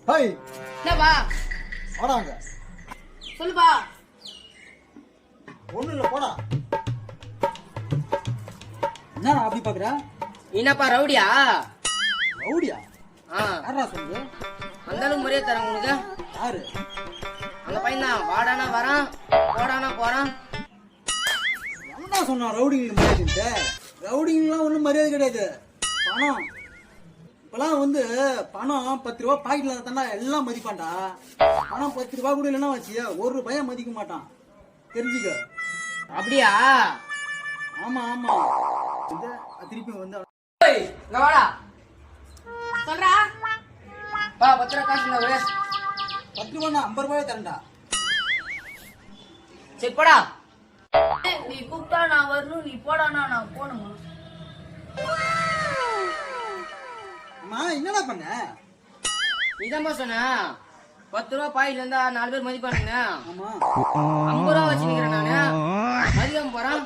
Hi என்னப்பா வாடாங்க. சொல்லுப்பா. ஒண்ணு இல்ல போடா. என்ன அப்படி பாக்குற? என்னப்பா ரவுடியா? ரவுடியா? ஆ யாரா சொல்லுது? அந்த அளவுக்கு மரியாதை தரேன் உனக்கு. யாரு? அந்த பையன் தான். வாடானா வரான், போடானா போறான். என்ன சொன்னா ரவுடிங்களுக்கு மரியாதை? ரவுடிங்கெல்லாம் ஒன்றும் மரியாதை கிடையாது. பணம் இப்பெல்லாம் வந்து பணம் 10 ரூபா பாக்கெட்ல தாண்டா எல்லாம் மதிப்பான்டா. பணம் 10 ரூபா கூட இல்லைன்னா வச்சியா ஒரு ரூபாயா மதிக்க மாட்டான். தெரிஞ்சுக்க. அப்படியா? ஆமா ஆமா. திருப்பி வந்து இங்க வாடா. சொல்றா. பா 10 ரூபா காசு இருந்தா 10 ரூபா 50 ரூபாய் தரண்டா. சரி போடா. நீ கூப்பிட்டா நான் வரணும், நீ போடானா நான் போகணுமா? அம்மா என்னடா பண்ண? நீதான்பா சொன்ன 10 ரூபா பாயில இருந்தா 4 பேர் மதிப்பானுங்க. ஆமா 50 ரூபா வச்சு நிக்கிறேன் நானு. மதியம் போறான்.